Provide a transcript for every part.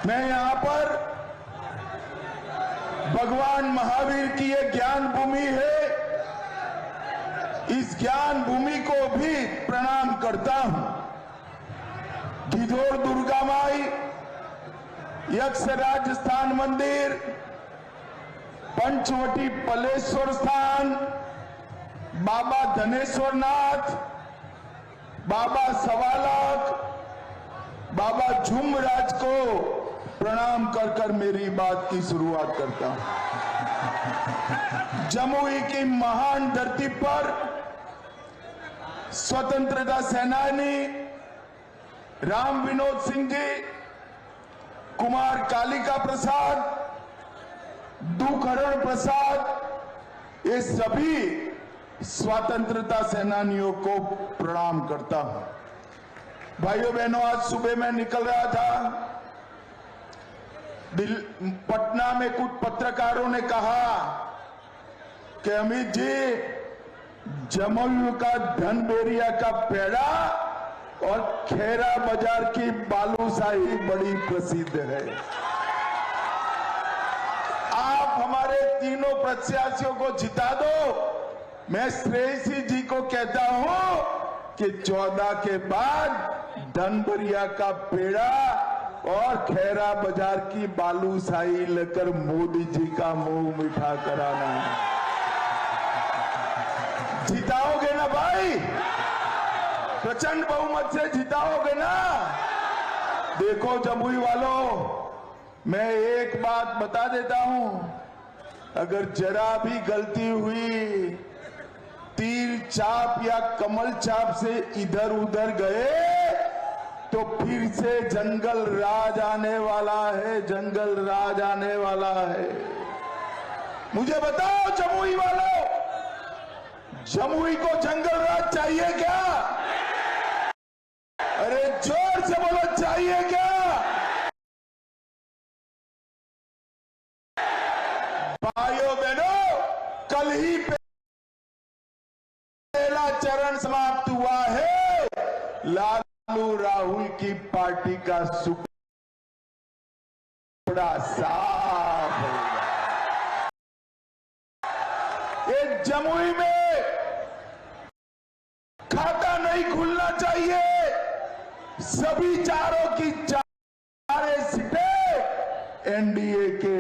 मैं यहां पर भगवान महावीर की ये ज्ञान भूमि है, इस ज्ञान भूमि को भी प्रणाम करता हूं। ढिढोर दुर्गा माई, यक्षराज स्थान मंदिर, पंचवटी पलेश्वर स्थान, बाबा धनेश्वर नाथ, बाबा सवालाख, बाबा झुमराज को प्रणाम कर कर मेरी बात की शुरुआत करता हूं। जमुई की महान धरती पर स्वतंत्रता सेनानी राम विनोद सिंह जी, कुमार कालिका प्रसाद, दुखहरण प्रसाद, ये सभी स्वतंत्रता सेनानियों को प्रणाम करता हूं। भाइयों बहनों, आज सुबह मैं निकल रहा था, पटना में कुछ पत्रकारों ने कहा कि अमित जी, जमुई का धनबेरिया का पेड़ा और खेरा बाजार की बालूशाही बड़ी प्रसिद्ध है। आप हमारे तीनों प्रत्याशियों को जिता दो। मैं श्रेयसी जी को कहता हूं कि 14 के बाद धनबेरिया का पेड़ा और खेरा बाजार की बालूशाही लेकर मोदी जी का मुंह मीठा कराना है। जिताओगे ना भाई? प्रचंड बहुमत से जिताओगे ना? देखो जमुई वालों, मैं एक बात बता देता हूं, अगर जरा भी गलती हुई, तीर चाप या कमल चाप से इधर उधर गए तो फिर से जंगल राज आने वाला है, जंगल राज आने वाला है। मुझे बताओ जमुई वालों, जमुई को जंगल राज चाहिए क्या? अरे जोर से बोलो, चाहिए क्या? भाइयों बहनों, कल ही पहला चरण समाप्त हुआ है। लालू राहुल की पार्टी का सुपड़ा साफ हो गया। एक जमुई में खाता नहीं खुलना चाहिए। सभी चारों की चारे सीटें एनडीए के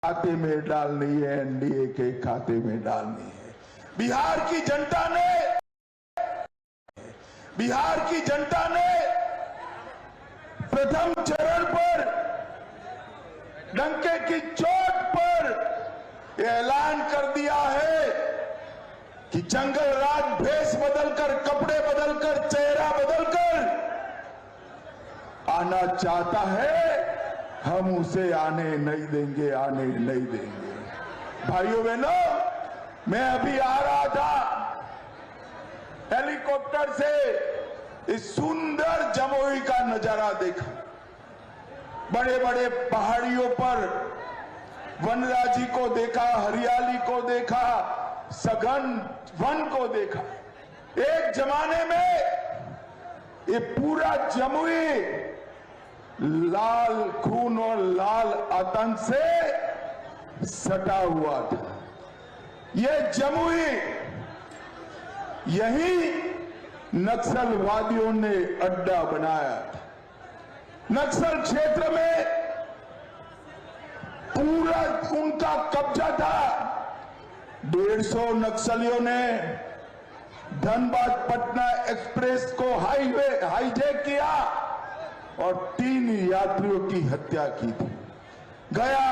खाते में डालनी है, एनडीए के खाते में डालनी है। बिहार की जनता ने प्रथम चरण पर डंके की चोट पर ऐलान कर दिया है कि जंगल राज भेष बदलकर, कपड़े बदलकर, चेहरा बदलकर आना चाहता है, हम उसे आने नहीं देंगे, आने नहीं देंगे। भाइयों बहनों, मैं अभी आ रहा था हेलीकॉप्टर से, इस सुंदर जमुई का नजारा देखा। बड़े बड़े पहाड़ियों पर वनराजी को देखा, हरियाली को देखा, सघन वन को देखा। एक जमाने में ये पूरा जमुई लाल खून और लाल आतंक से सटा हुआ था। ये जमुई, यही नक्सलवादियों ने अड्डा बनाया था। नक्सल क्षेत्र में पूरा उनका कब्जा था। 150 नक्सलियों ने धनबाद पटना एक्सप्रेस को हाईजैक किया और 3 यात्रियों की हत्या की थी। गया,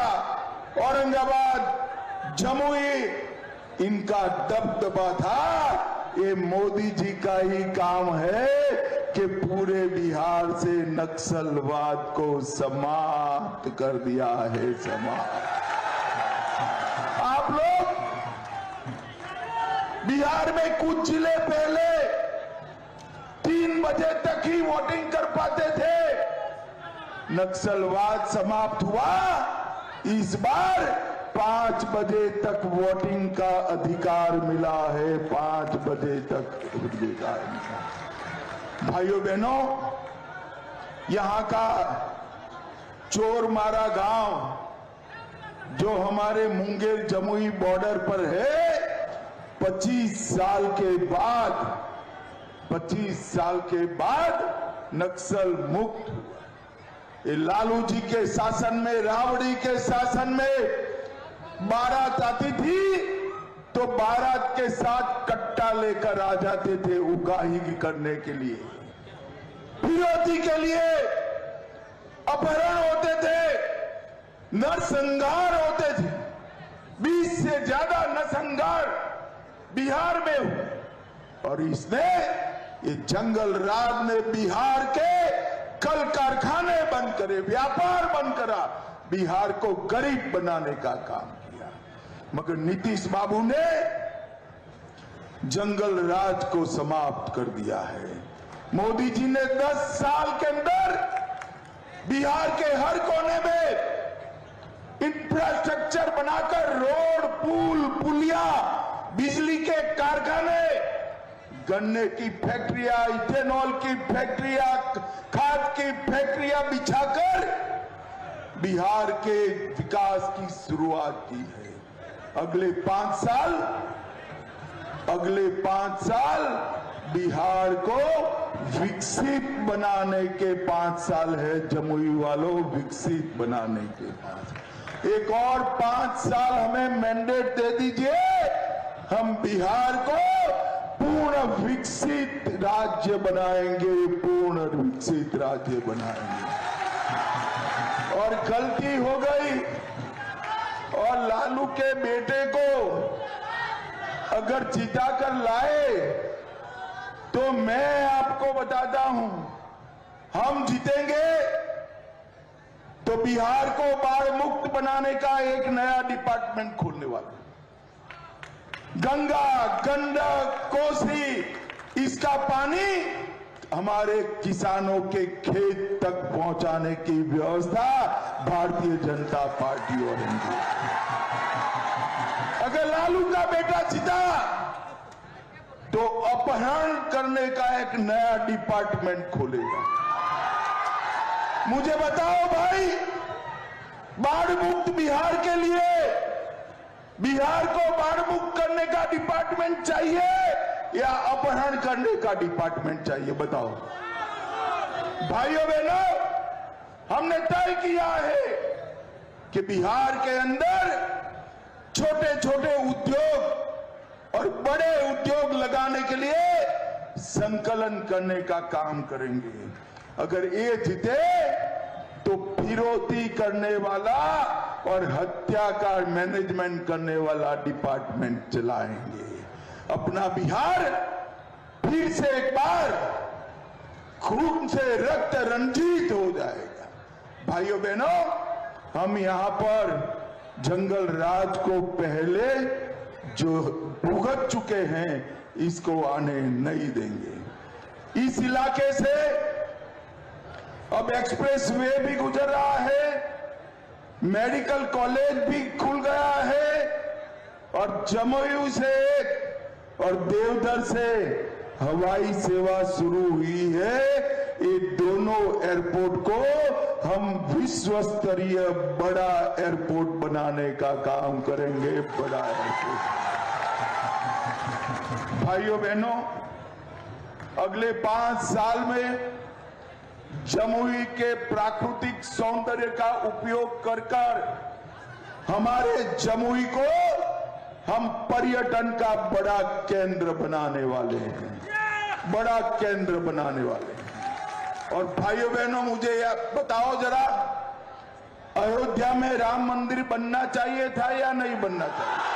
औरंगाबाद, जमुई, इनका दबदबा था। ये मोदी जी का ही काम है कि पूरे बिहार से नक्सलवाद को समाप्त कर दिया है। समाप्त। आप लोग बिहार में कुछ जिले पहले 3 बजे तक ही वोटिंग कर पाते थे। नक्सलवाद समाप्त हुआ, इस बार 5 बजे तक वोटिंग का अधिकार मिला है। 5 बजे तक अधिकार मिला। भाइयों बहनों, यहां का चोरमारा गांव जो हमारे मुंगेर जमुई बॉर्डर पर है, 25 साल के बाद नक्सल मुक्त। ये लालू जी के शासन में, रावड़ी के शासन में बारात आती थी तो बारात के साथ कट्टा लेकर आ जाते थे उगाही करने के लिए, फिरौती के लिए, अपहरण होते थे, नरसंहार होते थे। 20 से ज्यादा नरसंहार बिहार में हुए और इसने, ये जंगल राज ने बिहार के कल कारखाने बंद करे, व्यापार बंद करा, बिहार को गरीब बनाने का काम किया। मगर नीतीश बाबू ने जंगल राज को समाप्त कर दिया है। मोदी जी ने 10 साल के अंदर बिहार के हर कोने में इंफ्रास्ट्रक्चर बनाकर रोड, पुल, पुलिया, बिजली के कारखाने, गन्ने की फैक्ट्रियां, इथेनॉल की फैक्ट्रियां, खाद की फैक्ट्रियां बिछाकर बिहार के विकास की शुरुआत की है। अगले 5 साल बिहार को विकसित बनाने के 5 साल है। जमुई वालों, विकसित बनाने के 5। एक और 5 साल हमें मैंडेट दे दीजिए, हम बिहार को पूर्ण विकसित राज्य बनाएंगे, पूर्ण विकसित राज्य बनाएंगे। और गलती हो गई और लालू के बेटे को अगर जिता कर लाए तो मैं आपको बताता हूं, हम जीतेंगे तो बिहार को बाढ़ मुक्त बनाने का एक नया डिपार्टमेंट खोलने वाला। गंगा, गंडक, कोसी, इसका पानी हमारे किसानों के खेत तक पहुंचाने की व्यवस्था भारतीय जनता पार्टी और एनडीए। अगर लालू का बेटा जीता तो अपहरण करने का एक नया डिपार्टमेंट खोलेगा। मुझे बताओ भाई, बाढ़ मुक्त बिहार के लिए बिहार को बाढ़ मुक्त करने का डिपार्टमेंट चाहिए या अपहरण करने का डिपार्टमेंट चाहिए? बताओ भाइयों बहनों, हमने तय किया है कि बिहार के अंदर छोटे छोटे उद्योग और बड़े उद्योग लगाने के लिए संकलन करने का काम करेंगे। अगर ये जीते तो फिरौती करने वाला और हत्या का मैनेजमेंट करने वाला डिपार्टमेंट चलाएंगे। अपना बिहार फिर से एक बार खून से रक्त रंजित हो जाएगा। भाइयों बहनों, हम यहां पर जंगल राज को पहले जो भुगत चुके हैं इसको आने नहीं देंगे। इस इलाके से अब एक्सप्रेस वे भी गुजर रहा है, मेडिकल कॉलेज भी खुल गया है और जमुई से और देवधर से हवाई सेवा शुरू हुई है। ये दोनों एयरपोर्ट को हम विश्व स्तरीय बड़ा एयरपोर्ट बनाने का काम करेंगे। बड़ा एयरपोर्ट। भाइयों बहनों, अगले 5 साल में जमुई के प्राकृतिक सौंदर्य का उपयोग कर हमारे जमुई को हम पर्यटन का बड़ा केंद्र बनाने वाले हैं, बड़ा केंद्र बनाने वाले हैं। और भाइयों बहनों, मुझे बताओ जरा, अयोध्या में राम मंदिर बनना चाहिए था या नहीं बनना चाहिए?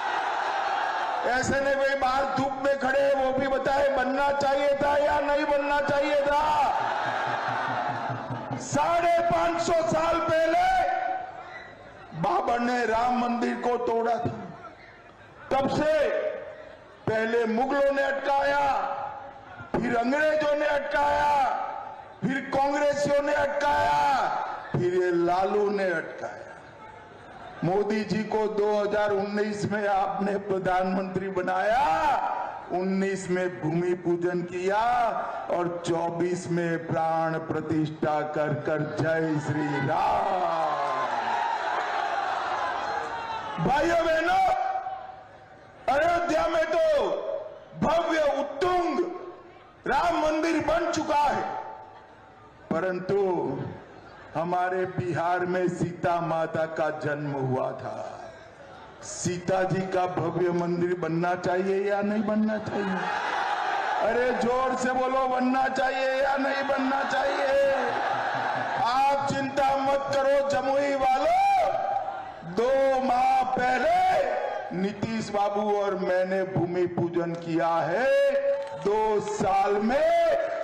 ऐसे नहीं भाई बाहर धूप में खड़े, वो भी बताए बनना चाहिए था या नहीं बनना चाहिए था? 550 साल पहले बाबर ने राम मंदिर को तोड़ा था। तब से पहले मुगलों ने अटकाया, फिर अंग्रेजों ने अटकाया, फिर कांग्रेसियों ने अटकाया, फिर ये लालू ने अटकाया। मोदी जी को 2019 में आपने प्रधानमंत्री बनाया, 19 में भूमि पूजन किया और 24 में प्राण प्रतिष्ठा कर जय श्री राम। भाइयों बहनों, अयोध्या में तो भव्य उत्तुंग राम मंदिर बन चुका है, परंतु हमारे बिहार में सीता माता का जन्म हुआ था। सीता जी का भव्य मंदिर बनना चाहिए या नहीं बनना चाहिए? अरे जोर से बोलो, बनना चाहिए या नहीं बनना चाहिए? आप चिंता मत करो जमुई वालों, 2 माह पहले नीतीश बाबू और मैंने भूमि पूजन किया है। 2 साल में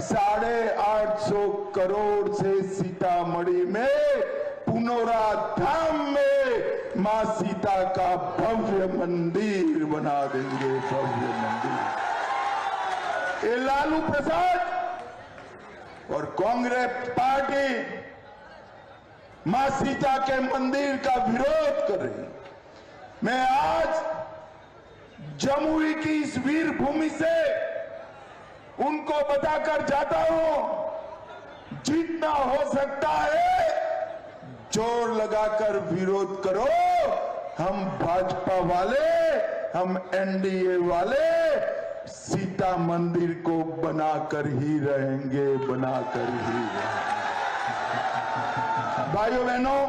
850 करोड़ से सीतामढ़ी में पुनौरा धाम में मां सीता का भव्य मंदिर बना देंगे। भव्य मंदिर। ये लालू प्रसाद और कांग्रेस पार्टी मां सीता के मंदिर का विरोध कर रही है। मैं आज जमुई की इस वीर भूमि से उनको बताकर जाता हूं, जितना हो सकता है जोर लगाकर विरोध करो। हम भाजपा वाले, हम एनडीए वाले सीता मंदिर को बनाकर ही रहेंगे, बनाकर ही रहेंगे। भाइयों बहनों,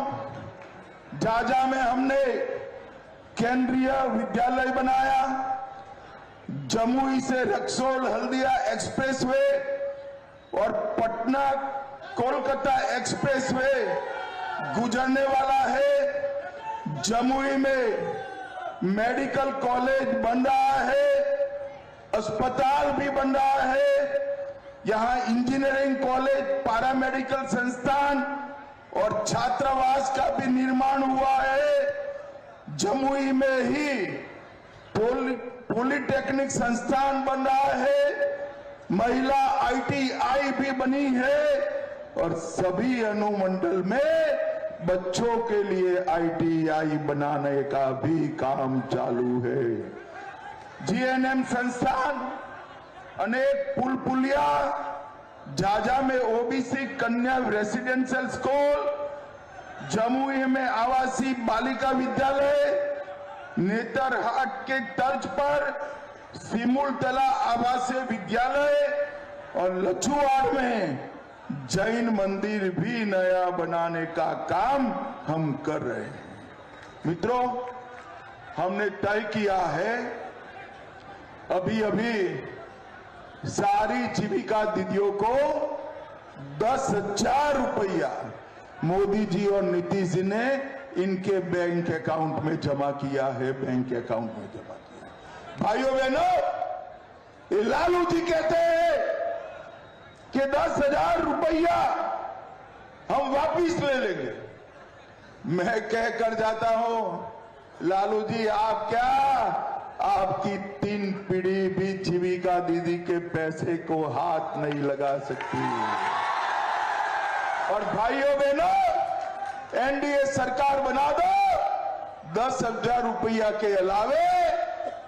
झाझा में हमने केंद्रीय विद्यालय बनाया। जमुई से रक्सौल हल्दिया एक्सप्रेसवे और पटना कोलकाता एक्सप्रेसवे गुजरने वाला है। जमुई में मेडिकल कॉलेज बन रहा है, अस्पताल भी बन रहा है। यहां इंजीनियरिंग कॉलेज, पैरामेडिकल संस्थान और छात्रावास का भी निर्माण हुआ है। जमुई में ही पॉलिटेक्निक संस्थान बन रहा है, महिला ITI भी बनी है और सभी अनुमंडल में बच्चों के लिए ITI बनाने का भी काम चालू है। GNM संस्थान, अनेक पुल पुलिया, झाझा में OBC कन्या रेसिडेंशियल स्कूल, जमुई में आवासीय बालिका विद्यालय, नेतरहाट के तर्ज पर सिमुलतला आवासीय विद्यालय और लछुआड़ में जैन मंदिर भी नया बनाने का काम हम कर रहे हैं। मित्रों, हमने तय किया है, अभी अभी सारी जीविका दीदियों को 10,000 रुपया मोदी जी और नीतीश जी ने इनके बैंक अकाउंट में जमा किया है, बैंक अकाउंट में जमा किया है। भाइयों बहनों, ये लालू जी कहते हैं कि 10,000 रुपया हम वापिस ले लेंगे। मैं कहकर जाता हूं, लालू जी आप क्या, आपकी 3 पीढ़ी भी जीविका दीदी के पैसे को हाथ नहीं लगा सकती। और भाइयों बहनों, एनडीए सरकार बना दो, 10,000 रुपया के अलावे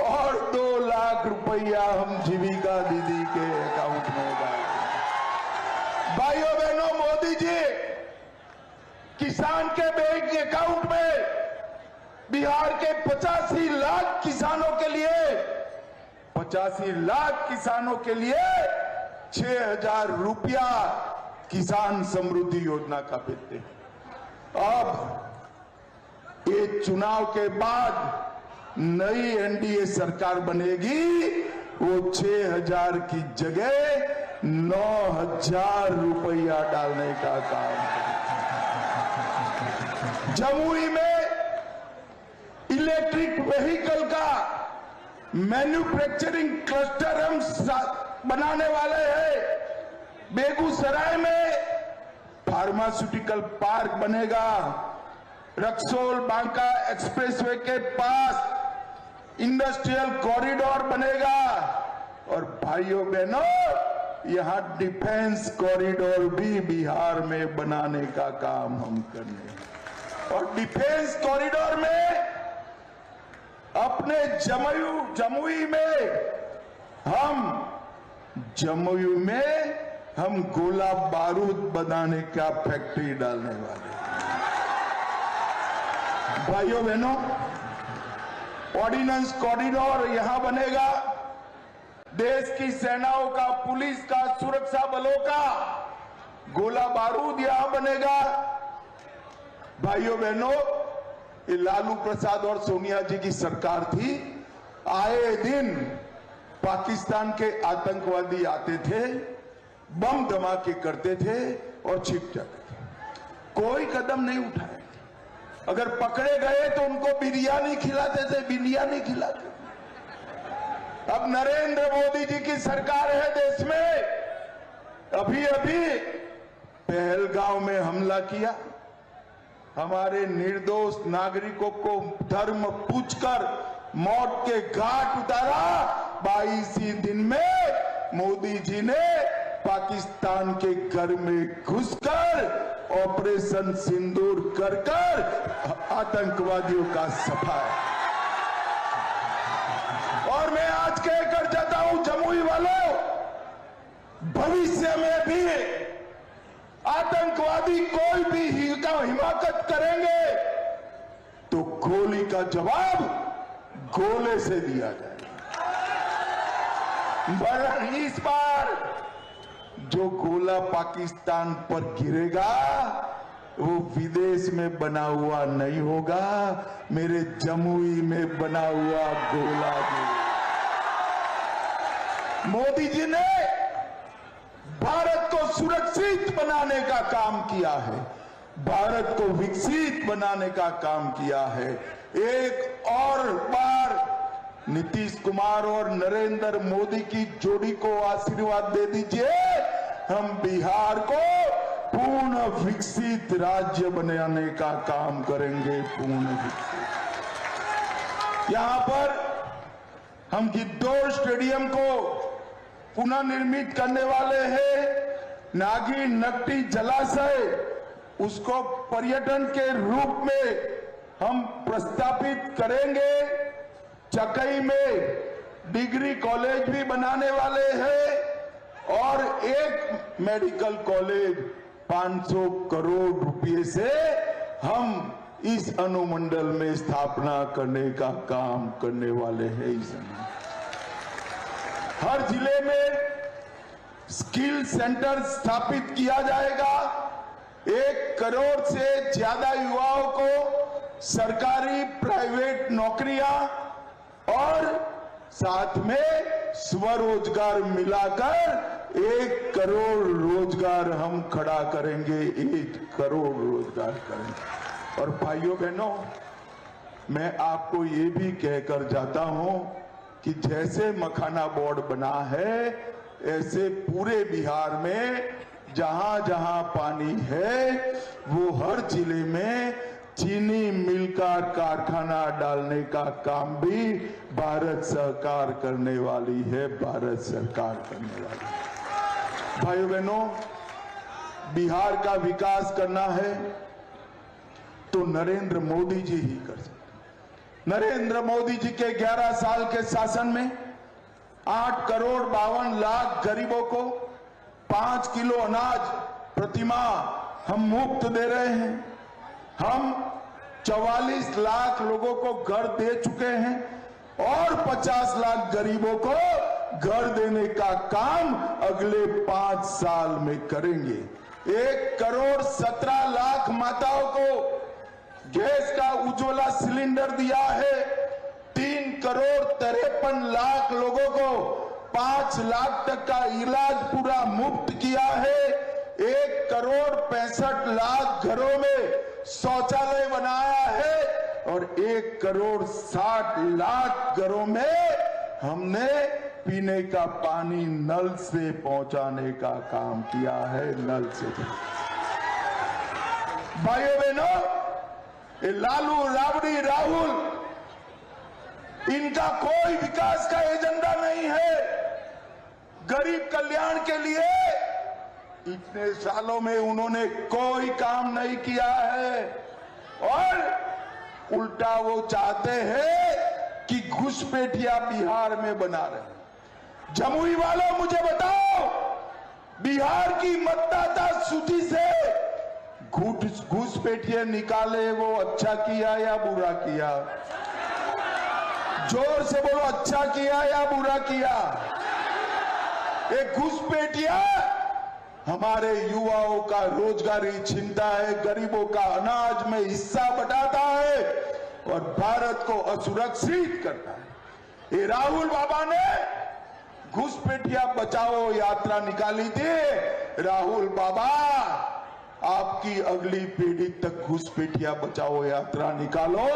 और 2 लाख रुपया हम जीविका दीदी के अकाउंट में डालेंगे। भाइयों बहनों, मोदी जी किसान के बैंक अकाउंट में बिहार के 85 लाख किसानों के लिए 6,000 रुपया किसान समृद्धि योजना का देते हैं। अब ये चुनाव के बाद नई एनडीए सरकार बनेगी, वो 6,000 की जगह 9,000 रुपया डालने का काम करेगी। जमुई में इलेक्ट्रिक व्हीकल का मैन्युफैक्चरिंग क्लस्टर हम बनाने वाले हैं। बेगूसराय में फार्मास्यूटिकल पार्क बनेगा। रक्सौल बांका एक्सप्रेसवे के पास इंडस्ट्रियल कॉरिडोर बनेगा। और भाइयों बहनों, यहां डिफेंस कॉरिडोर भी बिहार में बनाने का काम हम करने। और डिफेंस कॉरिडोर में अपने जमुई में हम गोला बारूद बनाने का फैक्ट्री डालने वाले। भाइयों बहनों, ऑर्डिनेंस कॉरिडोर यहां बनेगा, देश की सेनाओं का, पुलिस का, सुरक्षा बलों का गोला बारूद यहां बनेगा। भाइयों बहनों, ये लालू प्रसाद और सोनिया जी की सरकार थी, आए दिन पाकिस्तान के आतंकवादी आते थे, बम धमाके करते थे और छिप जाते थे, कोई कदम नहीं उठाए। अगर पकड़े गए तो उनको बिरयानी खिलाते थे, बिरयानी खिलाते थे। अब नरेंद्र मोदी जी की सरकार है देश में। अभी अभी पहलगांव में हमला किया, हमारे निर्दोष नागरिकों को धर्म पूछकर मौत के घाट उतारा। 22 ही दिन में मोदी जी ने पाकिस्तान के घर में घुसकर ऑपरेशन सिंदूर कर आतंकवादियों का सफाया। और मैं आज कहकर जाता हूं जमुई वालों, भविष्य में भी आतंकवादी कोई भी हिमाकत करेंगे तो गोली का जवाब गोले से दिया जाएगा। वरन इस बार जो गोला पाकिस्तान पर गिरेगा वो विदेश में बना हुआ नहीं होगा, मेरे जमुई में बना हुआ गोला भी। मोदी जी ने भारत को सुरक्षित बनाने का काम किया है, भारत को विकसित बनाने का काम किया है। एक और बार नीतीश कुमार और नरेंद्र मोदी की जोड़ी को आशीर्वाद दे दीजिए, हम बिहार को पूर्ण विकसित राज्य बनाने का काम करेंगे। पूर्ण विकसित। यहां पर हम गिद्धौर स्टेडियम को पुनः निर्मित करने वाले हैं। नागी नकटी जलाशय, उसको पर्यटन के रूप में हम प्रस्तावित करेंगे। चकई में डिग्री कॉलेज भी बनाने वाले हैं और एक मेडिकल कॉलेज 500 करोड़ रुपए से हम इस अनुमंडल में स्थापना करने का काम करने वाले हैं। इस हर जिले में स्किल सेंटर स्थापित किया जाएगा। 1 करोड़ से ज्यादा युवाओं को सरकारी प्राइवेट नौकरियां और साथ में स्वरोजगार मिलाकर 1 करोड़ रोजगार हम खड़ा करेंगे। 1 करोड़ रोजगार करेंगे। और भाइयों बहनों, मैं आपको ये भी कहकर जाता हूं कि जैसे मखाना बोर्ड बना है, ऐसे पूरे बिहार में जहां जहां पानी है वो हर जिले में चीनी मिल का कारखाना डालने का काम भी भारत सरकार करने वाली है। भारत सरकार करने वाली है। भाइयों बहनों, बिहार का विकास करना है तो नरेंद्र मोदी जी ही कर सकते। नरेंद्र मोदी जी के 11 साल के शासन में 8 करोड़ 52 लाख गरीबों को 5 किलो अनाज प्रतिमाह हम मुफ्त दे रहे हैं। हम 44 लाख लोगों को घर दे चुके हैं और 50 लाख गरीबों को घर देने का काम अगले 5 साल में करेंगे। 1 करोड़ 17 लाख माताओं को गैस का उज्ज्वला सिलेंडर दिया है। 3 करोड़ 53 लाख लोगों को 5 लाख तक का इलाज पूरा मुफ्त किया है। 1 करोड़ 65 लाख घरों में शौचालय बनाया है और 1 करोड़ 60 लाख घरों में हमने पीने का पानी नल से पहुंचाने का काम किया है। नल से। भाइयों बहनों, ये लालू राबड़ी राहुल, इनका कोई विकास का एजेंडा नहीं है। गरीब कल्याण के लिए इतने सालों में उन्होंने कोई काम नहीं किया है और उल्टा वो चाहते हैं कि घुसपैठिया बिहार में बना रहे। जमुई वालों, मुझे बताओ, बिहार की मतदाता सूची से घुसपैठिया निकाले वो अच्छा किया या बुरा किया? जोर से बोलो, अच्छा किया या बुरा किया? एक घुसपैठिया हमारे युवाओं का रोजगारी छीनता है, गरीबों का अनाज में हिस्सा बटाता है और भारत को असुरक्षित करता है। ये राहुल बाबा ने घुसपैठिया बचाओ यात्रा निकाली थी। राहुल बाबा, आपकी अगली पीढ़ी तक घुसपैठिया बचाओ यात्रा निकालो।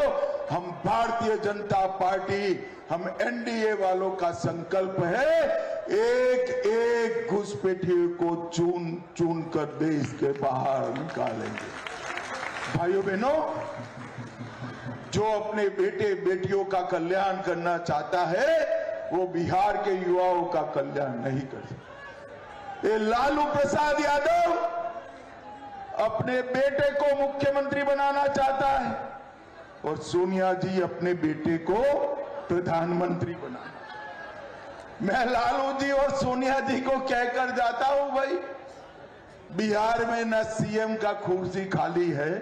हम भारतीय जनता पार्टी, हम एनडीए वालों का संकल्प है, एक एक घुसपैठिए को चुन चुन कर देश के बाहर निकालेंगे। भाइयों बहनों, जो अपने बेटे बेटियों का कल्याण करना चाहता है वो बिहार के युवाओं का कल्याण नहीं कर सकता। ये लालू प्रसाद यादव अपने बेटे को मुख्यमंत्री बनाना चाहता है और सोनिया जी अपने बेटे को प्रधानमंत्री बनाना। मैं लालू जी और सोनिया जी को कहकर जाता हूं, भाई बिहार में न सीएम का कुर्सी खाली है,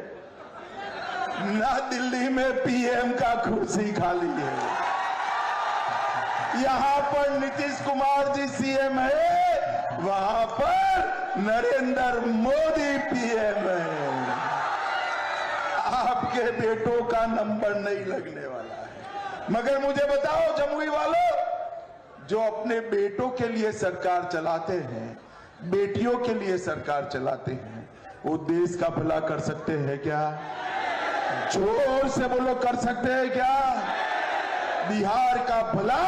न दिल्ली में पीएम का कुर्सी खाली है। यहां पर नीतीश कुमार जी सीएम है, वहां पर नरेंद्र मोदी पीएम है। आपके बेटों का नंबर नहीं लगने वाला है। मगर मुझे बताओ जमुई वालों, जो अपने बेटों के लिए सरकार चलाते हैं, बेटियों के लिए सरकार चलाते हैं, वो देश का भला कर सकते हैं क्या? जोर से बोलो, कर सकते हैं क्या? बिहार का भला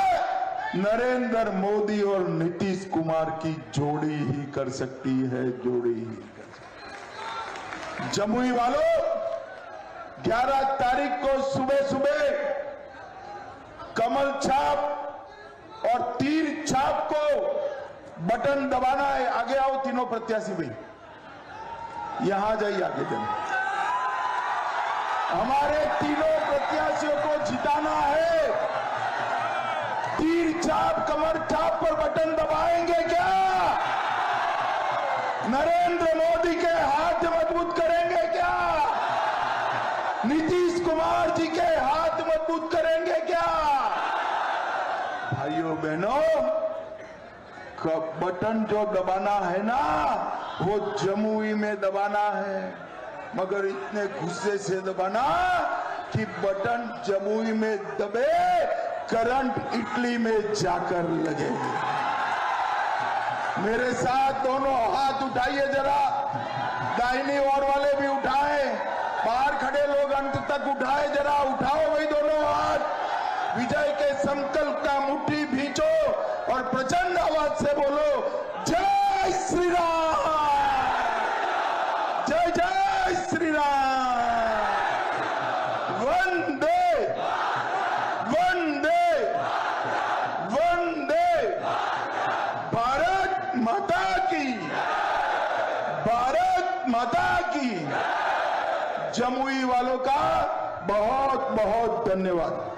नरेंद्र मोदी और नीतीश कुमार की जोड़ी ही कर सकती है, जोड़ी ही कर सकती है। जमुई वालों, 11 तारीख को सुबह सुबह कमल छाप और तीर छाप को बटन दबाना है। आगे आओ तीनों प्रत्याशी भाई, यहां जाइए आगे जाइए। हमारे तीनों प्रत्याशियों को जिताना है। तीर छाप कमर छाप पर बटन दबाएंगे क्या? नरेंद्र मोदी के हाथ मजबूत करेंगे क्या? नीतीश कुमार जी के हाथ मजबूत करेंगे क्या? भाइयों बहनों, बटन जो दबाना है ना, वो जमुई में दबाना है, मगर इतने गुस्से से दबाना कि बटन जमुई में दबे, करंट इटली में जाकर लगे। मेरे साथ दोनों हाथ उठाइए जरा, दाहिनी ओर वाले भी उठाएं, बाहर खड़े लोग अंत तक उठाए, जरा उठाओ भाई दोनों हाथ। विजय के संकल्प का मुट्ठी भींचो और प्रचंड आवाज से बोलो, जय श्री राम, जय जय श्री राम, वंदे वंदे वंदे, भारत माता की, भारत माता की। जमुई वालों का बहुत बहुत धन्यवाद।